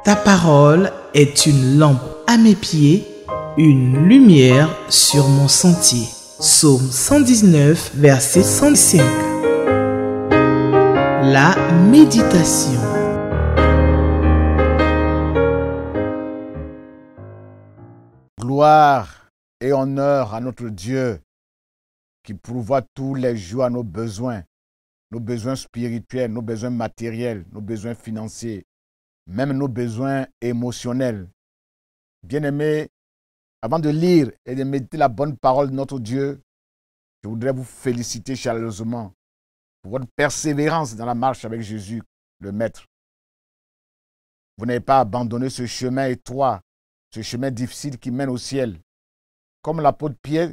Ta parole est une lampe à mes pieds, une lumière sur mon sentier. Psaume 119, verset 105. La méditation. Gloire et honneur à notre Dieu qui pourvoit tous les jours à nos besoins spirituels, nos besoins matériels, nos besoins financiers, même nos besoins émotionnels. Bien-aimés, avant de lire et de méditer la bonne parole de notre Dieu, je voudrais vous féliciter chaleureusement pour votre persévérance dans la marche avec Jésus, le Maître. Vous n'avez pas abandonné ce chemin étroit, ce chemin difficile qui mène au ciel. Comme l'apôtre Pierre,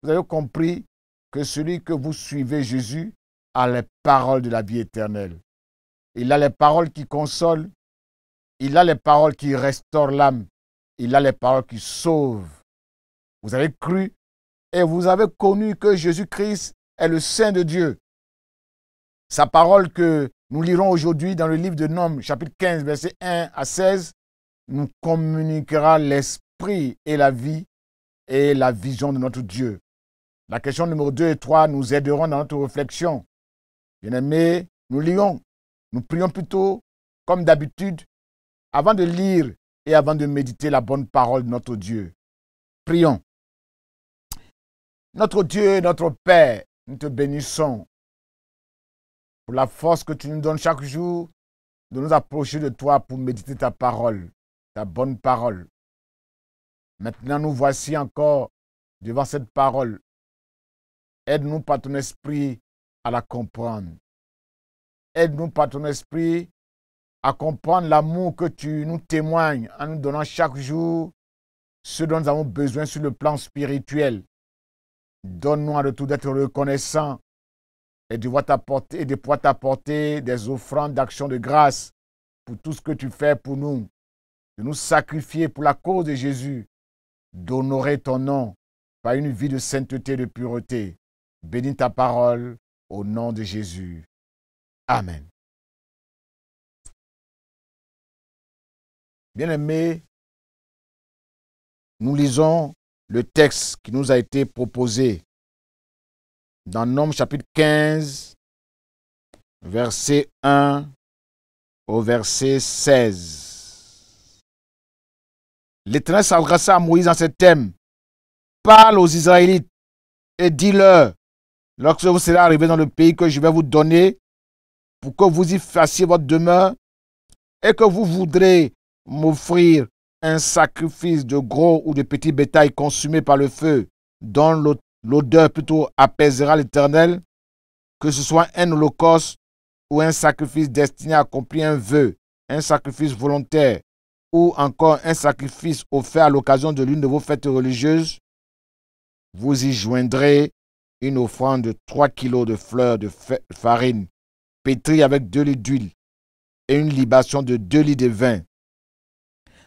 vous avez compris que celui que vous suivez, Jésus, a les paroles de la vie éternelle. Il a les paroles qui consolent, il a les paroles qui restaurent l'âme, il a les paroles qui sauvent. Vous avez cru et vous avez connu que Jésus-Christ est le Saint de Dieu. Sa parole que nous lirons aujourd'hui dans le livre de Nombres, chapitre 15, versets 1 à 16, nous communiquera l'esprit et la vie et la vision de notre Dieu. La question numéro 2 et 3 nous aideront dans notre réflexion. Bien-aimés, nous prions plutôt, comme d'habitude, avant de lire et avant de méditer la bonne parole de notre Dieu. Prions. Notre Dieu, notre Père, nous te bénissons pour la force que tu nous donnes chaque jour de nous approcher de toi pour méditer ta parole, ta bonne parole. Maintenant, nous voici encore devant cette parole. Aide-nous par ton esprit à la comprendre. Aide-nous par ton esprit à comprendre l'amour que tu nous témoignes en nous donnant chaque jour ce dont nous avons besoin sur le plan spirituel. Donne-nous en retour d'être reconnaissants et de pouvoir t'apporter des offrandes d'action de grâce pour tout ce que tu fais pour nous, de nous sacrifier pour la cause de Jésus, d'honorer ton nom par une vie de sainteté et de pureté. Bénis ta parole au nom de Jésus. Amen. Bien-aimés, nous lisons le texte qui nous a été proposé dans Nombres chapitre 15, verset 1 au verset 16. L'Éternel s'adressa à Moïse en ces termes. Parle aux Israélites et dis-leur, lorsque vous serez arrivés dans le pays que je vais vous donner, pour que vous y fassiez votre demeure, et que vous voudrez m'offrir un sacrifice de gros ou de petit bétail consumé par le feu, dont l'odeur plutôt apaisera l'Éternel, que ce soit un holocauste ou un sacrifice destiné à accomplir un vœu, un sacrifice volontaire, ou encore un sacrifice offert à l'occasion de l'une de vos fêtes religieuses, vous y joindrez une offrande de 3 kilos de fleurs de farine pétrie avec 2 litres d'huile et une libation de 2 litres de vin.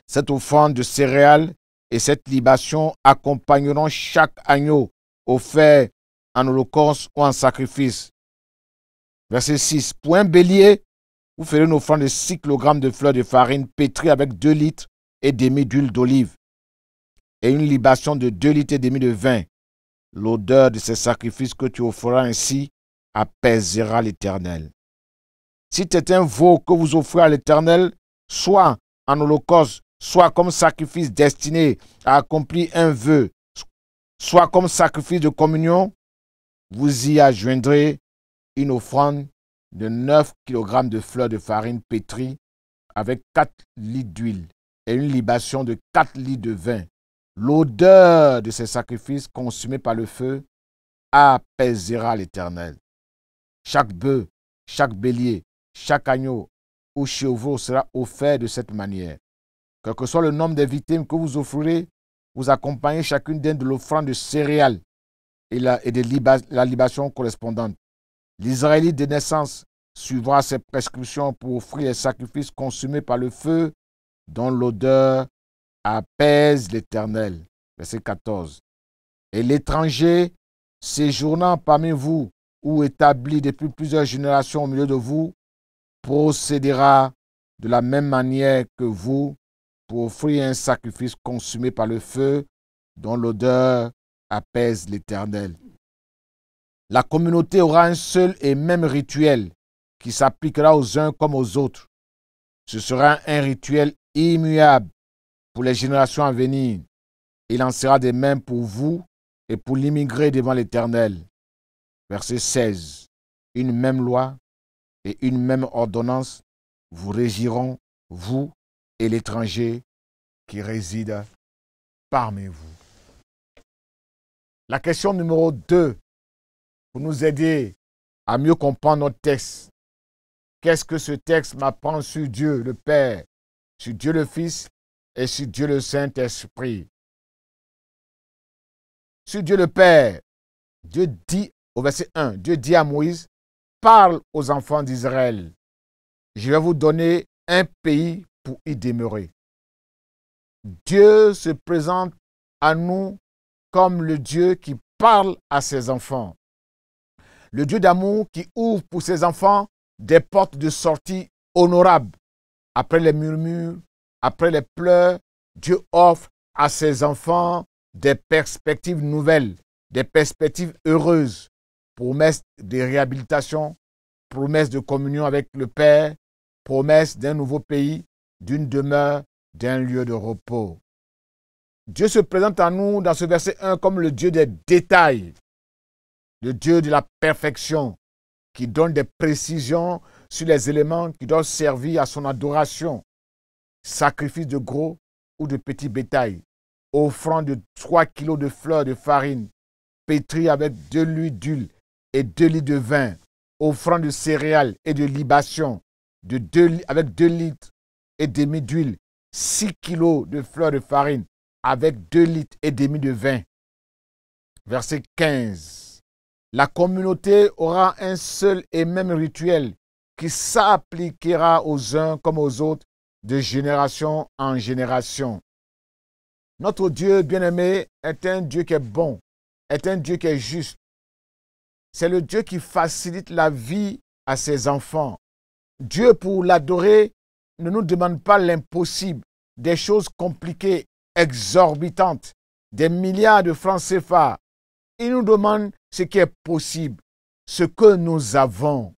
Cette offrande de céréales et cette libation accompagneront chaque agneau offert en holocauste ou en sacrifice. Verset 6. Pour un bélier, vous ferez une offrande de 6 kg de fleurs de farine pétrie avec 2 litres et demi d'huile d'olive et une libation de 2 litres et demi de vin. L'odeur de ces sacrifices que tu offriras ainsi apaisera l'Éternel. Si c'est un veau que vous offrez à l'Éternel, soit en holocauste, soit comme sacrifice destiné à accomplir un vœu, soit comme sacrifice de communion, vous y adjoindrez une offrande de 9 kg de fleurs de farine pétrie avec 4 litres d'huile et une libation de 4 litres de vin. L'odeur de ces sacrifices consumés par le feu apaisera l'Éternel. Chaque bœuf, chaque bélier, chaque agneau ou chevreau sera offert de cette manière. Quel que soit le nombre des victimes que vous offrirez, vous accompagnez chacune d'elles de l'offrande de céréales et la libation correspondante. L'Israélite de naissance suivra ces prescriptions pour offrir les sacrifices consumés par le feu dont l'odeur apaise l'Éternel. Verset 14. Et l'étranger séjournant parmi vous ou établi depuis plusieurs générations au milieu de vous procédera de la même manière que vous pour offrir un sacrifice consumé par le feu dont l'odeur apaise l'Éternel. La communauté aura un seul et même rituel qui s'appliquera aux uns comme aux autres. Ce sera un rituel immuable pour les générations à venir. Il en sera de même pour vous et pour l'immigré devant l'Éternel. Verset 16. Une même loi et une même ordonnance vous régiront, vous et l'étranger qui réside parmi vous. La question numéro 2, pour nous aider à mieux comprendre notre texte. Qu'est-ce que ce texte m'apprend sur Dieu le Père, sur Dieu le Fils et sur Dieu le Saint-Esprit? Sur Dieu le Père, Dieu dit au verset 1, Dieu dit à Moïse, parle aux enfants d'Israël. Je vais vous donner un pays pour y demeurer. Dieu se présente à nous comme le Dieu qui parle à ses enfants. Le Dieu d'amour qui ouvre pour ses enfants des portes de sortie honorables. Après les murmures, après les pleurs, Dieu offre à ses enfants des perspectives nouvelles, des perspectives heureuses, promesses de réhabilitation, promesses de communion avec le Père, promesses d'un nouveau pays, d'une demeure, d'un lieu de repos. Dieu se présente à nous dans ce verset 1 comme le Dieu des détails, le Dieu de la perfection, qui donne des précisions sur les éléments qui doivent servir à son adoration. Sacrifice de gros ou de petits bétail, offrande de 3 kilos de fleurs de farine, pétrie avec 2 litres d'huile et 2 litres de vin, offrande de céréales et de libations, avec 2 litres et demi d'huile, 6 kilos de fleurs de farine, avec 2 litres et demi de vin. Verset 15. La communauté aura un seul et même rituel qui s'appliquera aux uns comme aux autres de génération en génération. Notre Dieu bien-aimé est un Dieu qui est bon, est un Dieu qui est juste. C'est le Dieu qui facilite la vie à ses enfants. Dieu, pour l'adorer, ne nous demande pas l'impossible, des choses compliquées, exorbitantes, des milliards de francs CFA. Il nous demande ce qui est possible, ce que nous avons.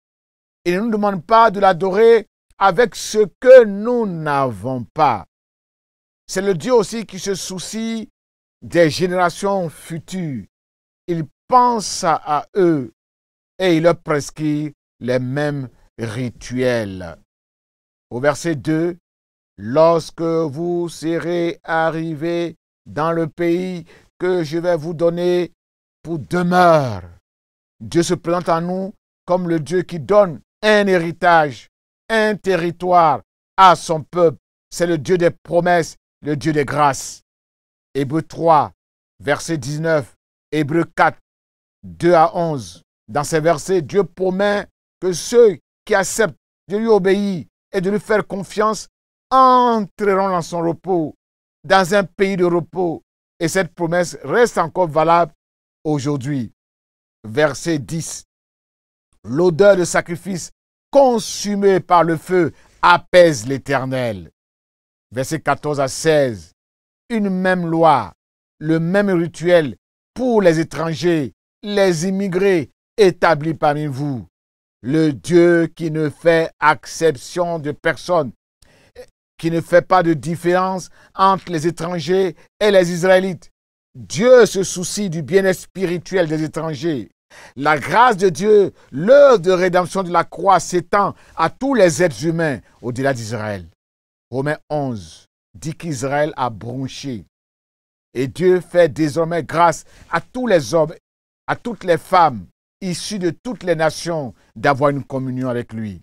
Il ne nous demande pas de l'adorer avec ce que nous n'avons pas. C'est le Dieu aussi qui se soucie des générations futures. Il pense à eux et il leur prescrit les mêmes rituels. Au verset 2, lorsque vous serez arrivés dans le pays que je vais vous donner pour demeure, Dieu se présente à nous comme le Dieu qui donne un héritage, un territoire à son peuple. C'est le Dieu des promesses, le Dieu des grâces. Hébreux 3, verset 19, Hébreux 4, 2 à 11. Dans ces versets, Dieu promet que ceux qui acceptent de lui obéir et de lui faire confiance entreront dans son repos, dans un pays de repos. Et cette promesse reste encore valable aujourd'hui. Verset 10. L'odeur de sacrifice consumé par le feu apaise l'Éternel. Verset 14 à 16. Une même loi, le même rituel pour les étrangers, les immigrés établis parmi vous. Le Dieu qui ne fait exception de personne, qui ne fait pas de différence entre les étrangers et les Israélites. Dieu se soucie du bien-être spirituel des étrangers. La grâce de Dieu, l'œuvre de rédemption de la croix s'étend à tous les êtres humains au-delà d'Israël. Romains 11 dit qu'Israël a bronché. Et Dieu fait désormais grâce à tous les hommes, à toutes les femmes, issus de toutes les nations, d'avoir une communion avec lui.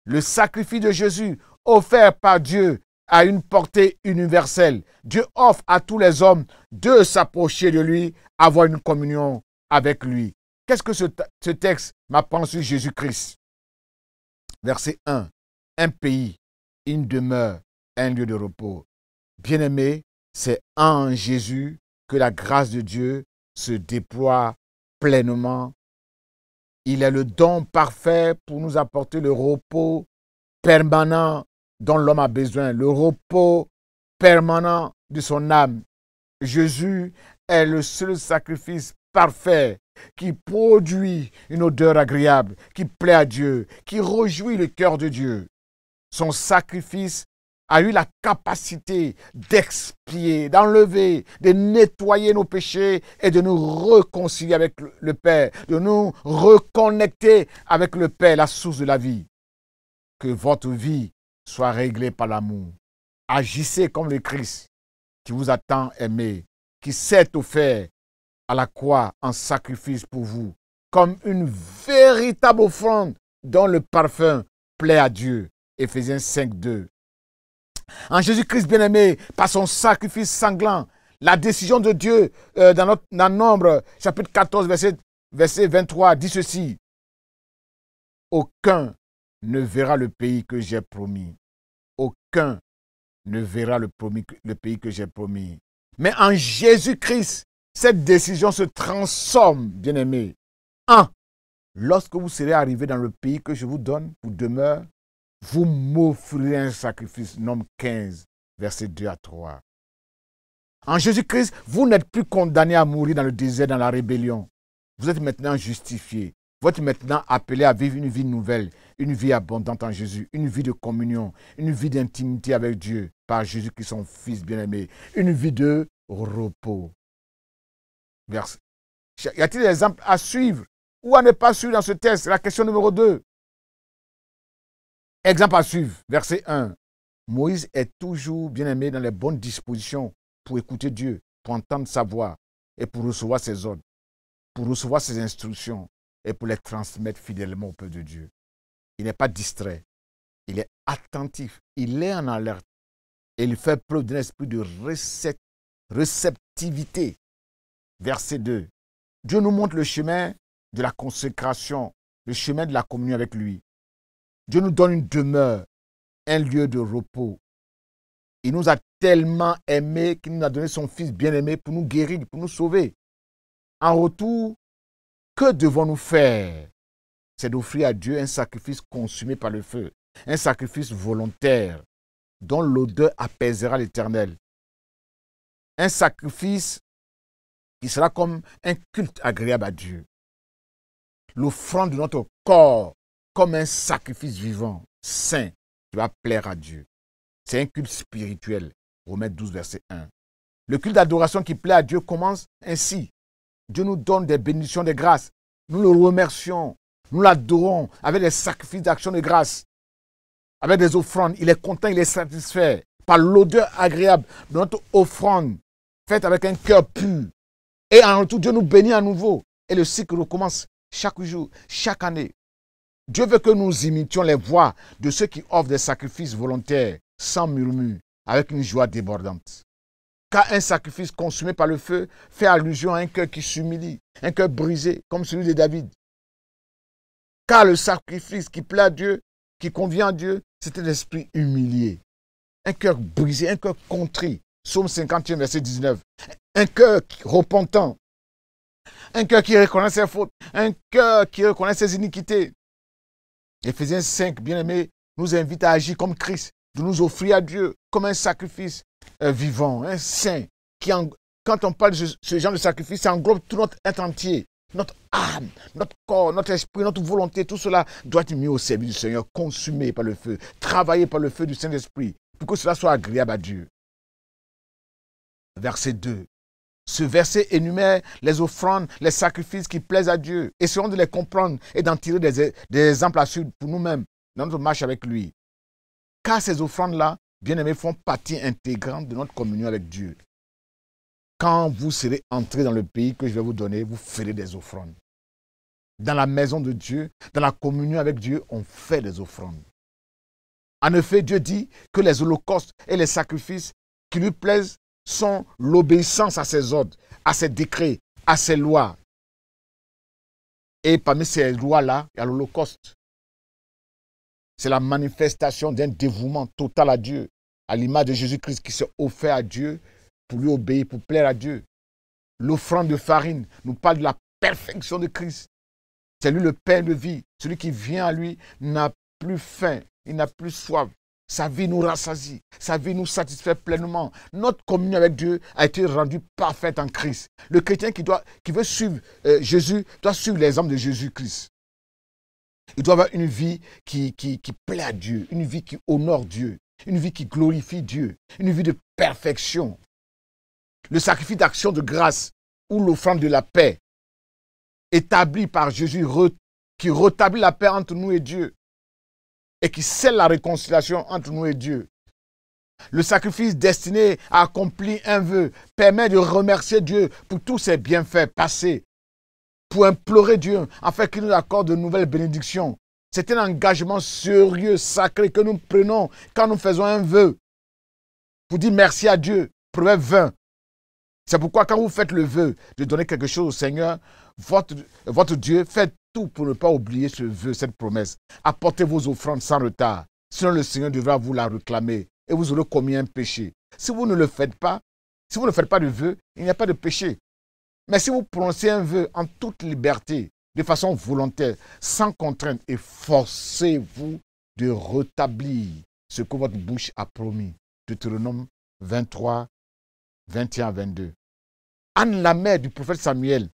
Le sacrifice de Jésus, offert par Dieu, a une portée universelle. Dieu offre à tous les hommes de s'approcher de lui, avoir une communion avec lui. Qu'est-ce que ce texte m'apprend sur Jésus-Christ? Verset 1. Un pays, une demeure, un lieu de repos. Bien-aimé, c'est en Jésus que la grâce de Dieu se déploie pleinement. Il est le don parfait pour nous apporter le repos permanent dont l'homme a besoin, le repos permanent de son âme. Jésus est le seul sacrifice parfait qui produit une odeur agréable, qui plaît à Dieu, qui réjouit le cœur de Dieu. Son sacrifice a eu la capacité d'expier, d'enlever, de nettoyer nos péchés et de nous réconcilier avec le Père, de nous reconnecter avec le Père, la source de la vie. Que votre vie soit réglée par l'amour. Agissez comme le Christ qui vous a tant aimé, qui s'est offert à la croix en sacrifice pour vous, comme une véritable offrande dont le parfum plaît à Dieu. Éphésiens 5, 2. En Jésus-Christ bien-aimé, par son sacrifice sanglant, la décision de Dieu dans Nombre, chapitre 14, verset 23, dit ceci. Aucun ne verra le pays que j'ai promis. Aucun ne verra le pays que j'ai promis. Mais en Jésus-Christ, cette décision se transforme, bien-aimé. 1. Lorsque vous serez arrivé dans le pays que je vous donne pour demeure, vous m'offrirez un sacrifice. Nombre 15, versets 2 à 3. En Jésus-Christ, vous n'êtes plus condamné à mourir dans le désert, dans la rébellion. Vous êtes maintenant justifié. Vous êtes maintenant appelé à vivre une vie nouvelle, une vie abondante en Jésus, une vie de communion, une vie d'intimité avec Dieu, par Jésus qui est son Fils bien-aimé, une vie de repos. Y a-t-il des exemples à suivre ou à ne pas suivre dans ce texte? La question numéro 2. Exemple à suivre, verset 1. Moïse est toujours bien-aimé dans les bonnes dispositions pour écouter Dieu, pour entendre sa voix et pour recevoir ses ordres, pour recevoir ses instructions et pour les transmettre fidèlement au peuple de Dieu. Il n'est pas distrait, il est attentif, il est en alerte et il fait preuve d'un esprit de réceptivité. Verset 2. Dieu nous montre le chemin de la consécration, le chemin de la communion avec lui. Dieu nous donne une demeure, un lieu de repos. Il nous a tellement aimés qu'il nous a donné son Fils bien-aimé pour nous guérir, pour nous sauver. En retour, que devons-nous faire? C'est d'offrir à Dieu un sacrifice consumé par le feu, un sacrifice volontaire dont l'odeur apaisera l'Éternel. Un sacrifice qui sera comme un culte agréable à Dieu. L'offrande de notre corps comme un sacrifice vivant, saint, qui va plaire à Dieu. C'est un culte spirituel. Romains 12, verset 1. Le culte d'adoration qui plaît à Dieu commence ainsi. Dieu nous donne des bénédictions de grâce. Nous le remercions. Nous l'adorons avec des sacrifices d'action de grâce. Avec des offrandes. Il est content, il est satisfait par l'odeur agréable de notre offrande faite avec un cœur pur. Et en retour, Dieu nous bénit à nouveau. Et le cycle recommence chaque jour, chaque année. Dieu veut que nous imitions les voies de ceux qui offrent des sacrifices volontaires, sans murmure, avec une joie débordante. Car un sacrifice consumé par le feu fait allusion à un cœur qui s'humilie, un cœur brisé, comme celui de David. Car le sacrifice qui plaît à Dieu, qui convient à Dieu, c'est un esprit humilié. Un cœur brisé, un cœur contrit. Psaume 51, verset 19. Un cœur repentant. Un cœur qui reconnaît ses fautes. Un cœur qui reconnaît ses iniquités. Éphésiens 5, bien-aimés, nous invite à agir comme Christ, de nous offrir à Dieu comme un sacrifice vivant, un saint. Quand on parle de ce genre de sacrifice, ça englobe tout notre être entier, notre âme, notre corps, notre esprit, notre volonté. Tout cela doit être mis au service du Seigneur, consumé par le feu, travaillé par le feu du Saint-Esprit, pour que cela soit agréable à Dieu. Verset 2. Ce verset énumère les offrandes, les sacrifices qui plaisent à Dieu. Essayons de les comprendre et d'en tirer des exemples à suivre pour nous-mêmes dans notre marche avec lui. Car ces offrandes-là, bien-aimés, font partie intégrante de notre communion avec Dieu. Quand vous serez entrés dans le pays que je vais vous donner, vous ferez des offrandes. Dans la maison de Dieu, dans la communion avec Dieu, on fait des offrandes. En effet, Dieu dit que les holocaustes et les sacrifices qui lui plaisent sont l'obéissance à ses ordres, à ses décrets, à ses lois. Et parmi ces lois-là, il y a l'Holocauste. C'est la manifestation d'un dévouement total à Dieu, à l'image de Jésus-Christ qui s'est offert à Dieu pour lui obéir, pour plaire à Dieu. L'offrande de farine nous parle de la perfection de Christ. C'est lui le pain de vie. Celui qui vient à lui n'a plus faim, il n'a plus soif. sa vie nous rassasie, sa vie nous satisfait pleinement. Notre communion avec Dieu a été rendue parfaite en Christ. Le chrétien qui veut suivre Jésus doit suivre l'exemple de Jésus-Christ. Il doit avoir une vie qui plaît à Dieu, une vie qui honore Dieu, une vie qui glorifie Dieu, une vie de perfection. Le sacrifice d'action de grâce ou l'offrande de la paix établi par Jésus qui rétablit la paix entre nous et Dieu et qui scelle la réconciliation entre nous et Dieu. Le sacrifice destiné à accomplir un vœu permet de remercier Dieu pour tous ses bienfaits passés, pour implorer Dieu afin qu'il nous accorde de nouvelles bénédictions. C'est un engagement sérieux, sacré que nous prenons quand nous faisons un vœu pour dire merci à Dieu. Proverbe 20. C'est pourquoi quand vous faites le vœu de donner quelque chose au Seigneur, votre Dieu, faites tout pour ne pas oublier ce vœu, cette promesse. Apportez vos offrandes sans retard. Sinon le Seigneur devra vous la réclamer et vous aurez commis un péché. Si vous ne le faites pas, si vous ne faites pas de vœu, il n'y a pas de péché. Mais si vous prononcez un vœu en toute liberté, de façon volontaire, sans contrainte, et forcez-vous de rétablir ce que votre bouche a promis. Deutéronome 23, 21 à 22. Anne, la mère du prophète Samuel,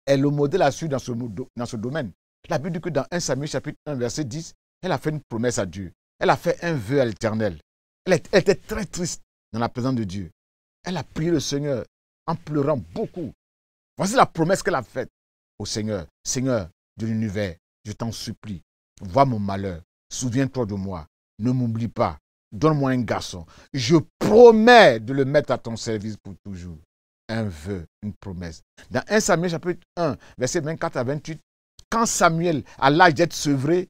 est le modèle à suivre dans ce domaine. La Bible dit que dans 1 Samuel chapitre 1, verset 10, elle a fait une promesse à Dieu. Elle a fait un vœu à l'Éternel. Elle était très triste dans la présence de Dieu. Elle a prié le Seigneur en pleurant beaucoup. Voici la promesse qu'elle a faite au Seigneur. Seigneur de l'univers, je t'en supplie, vois mon malheur, souviens-toi de moi, ne m'oublie pas, donne-moi un garçon. Je promets de le mettre à ton service pour toujours. Un vœu, une promesse. Dans 1 Samuel chapitre 1, verset 24 à 28, quand Samuel a l'âge d'être sevré,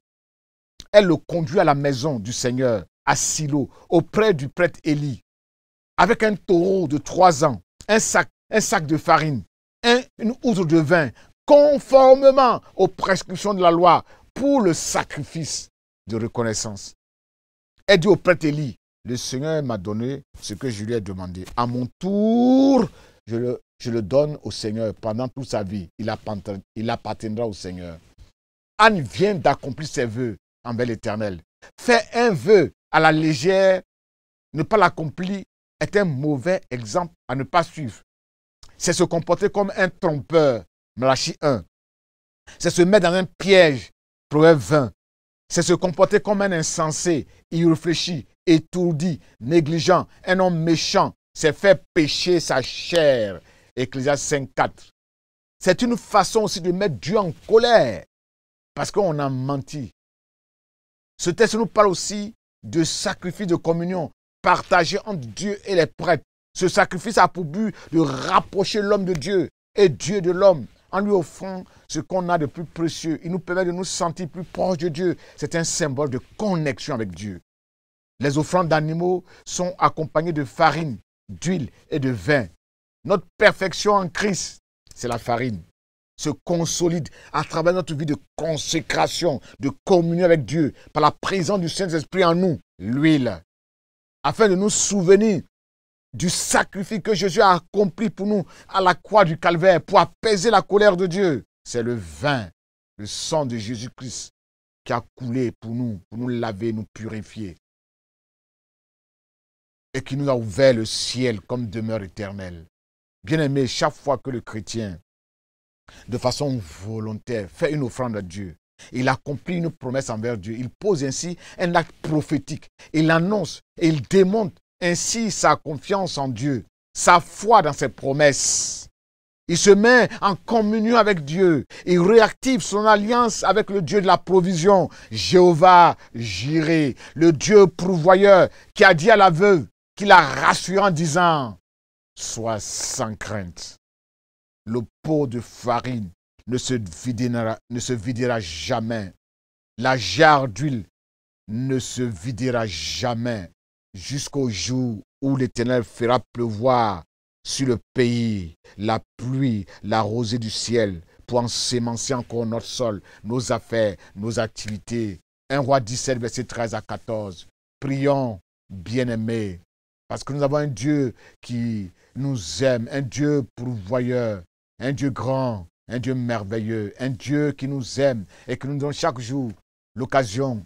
elle le conduit à la maison du Seigneur, à Silo, auprès du prêtre Élie, avec un taureau de 3 ans, un sac de farine, une outre de vin, conformément aux prescriptions de la loi, pour le sacrifice de reconnaissance. Elle dit au prêtre Élie, le Seigneur m'a donné ce que je lui ai demandé. À mon tour, je le donne au Seigneur pendant toute sa vie. Il appartiendra au Seigneur. Anne vient d'accomplir ses vœux envers l'Éternel. Faire un vœu à la légère, ne pas l'accomplir, est un mauvais exemple à ne pas suivre. C'est se comporter comme un trompeur, Malachie 1. C'est se mettre dans un piège, Proverbe 20. C'est se comporter comme un insensé, irréfléchi, étourdi, négligent, un homme méchant. C'est faire pécher sa chair, Ecclésiaste 5.4. C'est une façon aussi de mettre Dieu en colère, parce qu'on a menti. Ce texte nous parle aussi de sacrifice de communion, partagé entre Dieu et les prêtres. Ce sacrifice a pour but de rapprocher l'homme de Dieu et Dieu de l'homme, en lui offrant ce qu'on a de plus précieux. Il nous permet de nous sentir plus proches de Dieu. C'est un symbole de connexion avec Dieu. Les offrandes d'animaux sont accompagnées de farine, d'huile et de vin. Notre perfection en Christ, c'est la farine. Se consolide à travers notre vie de consécration, de communion avec Dieu, par la présence du Saint-Esprit en nous, l'huile, afin de nous souvenir du sacrifice que Jésus a accompli pour nous à la croix du Calvaire, pour apaiser la colère de Dieu. C'est le vin, le sang de Jésus-Christ qui a coulé pour nous laver, nous purifier. Et qui nous a ouvert le ciel comme demeure éternelle. Bien-aimé, chaque fois que le chrétien, de façon volontaire, fait une offrande à Dieu, il accomplit une promesse envers Dieu, il pose ainsi un acte prophétique, il annonce et il démontre ainsi sa confiance en Dieu, sa foi dans ses promesses. Il se met en communion avec Dieu. Il réactive son alliance avec le Dieu de la provision, Jéhovah Jireh, le Dieu pourvoyeur qui a dit à la veuve, qui l'a rassuré en disant, sois sans crainte. Le pot de farine ne se videra jamais. La jarre d'huile ne se videra jamais jusqu'au jour où l'Éternel fera pleuvoir sur le pays la pluie, la rosée du ciel pour ensemencer encore notre sol, nos affaires, nos activités. 1 Roi 17, verset 13 à 14. Prions, bien-aimés, parce que nous avons un Dieu qui nous aime, un Dieu pourvoyeur, un Dieu grand, un Dieu merveilleux, un Dieu qui nous aime et qui nous donne chaque jour l'occasion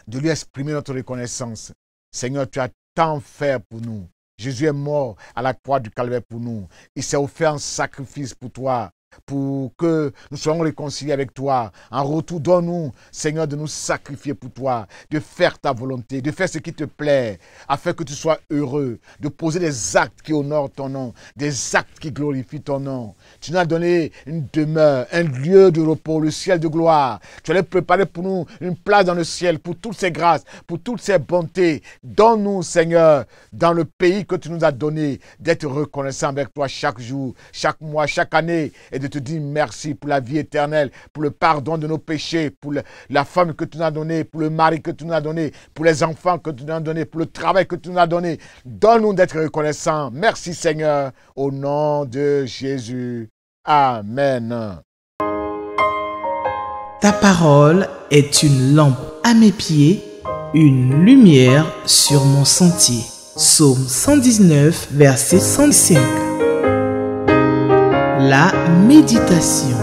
de lui exprimer notre reconnaissance. Seigneur, tu as tant fait pour nous. Jésus est mort à la croix du Calvaire pour nous. Il s'est offert un sacrifice pour toi, pour que nous soyons réconciliés avec toi. En retour, donne-nous, Seigneur, de nous sacrifier pour toi, de faire ta volonté, de faire ce qui te plaît, afin que tu sois heureux, de poser des actes qui honorent ton nom, des actes qui glorifient ton nom. Tu nous as donné une demeure, un lieu de repos, le ciel de gloire. Tu allais préparer pour nous une place dans le ciel, pour toutes ces grâces, pour toutes ces bontés. Donne-nous, Seigneur, dans le pays que tu nous as donné, d'être reconnaissant avec toi chaque jour, chaque mois, chaque année, et de te dire merci pour la vie éternelle, pour le pardon de nos péchés, pour la femme que tu nous as donnée, pour le mari que tu nous as donné, pour les enfants que tu nous as donnés, pour le travail que tu nous as donné. Donne-nous d'être reconnaissants. Merci Seigneur, au nom de Jésus. Amen. Ta parole est une lampe à mes pieds, une lumière sur mon sentier. Psaume 119, verset 105. La méditation.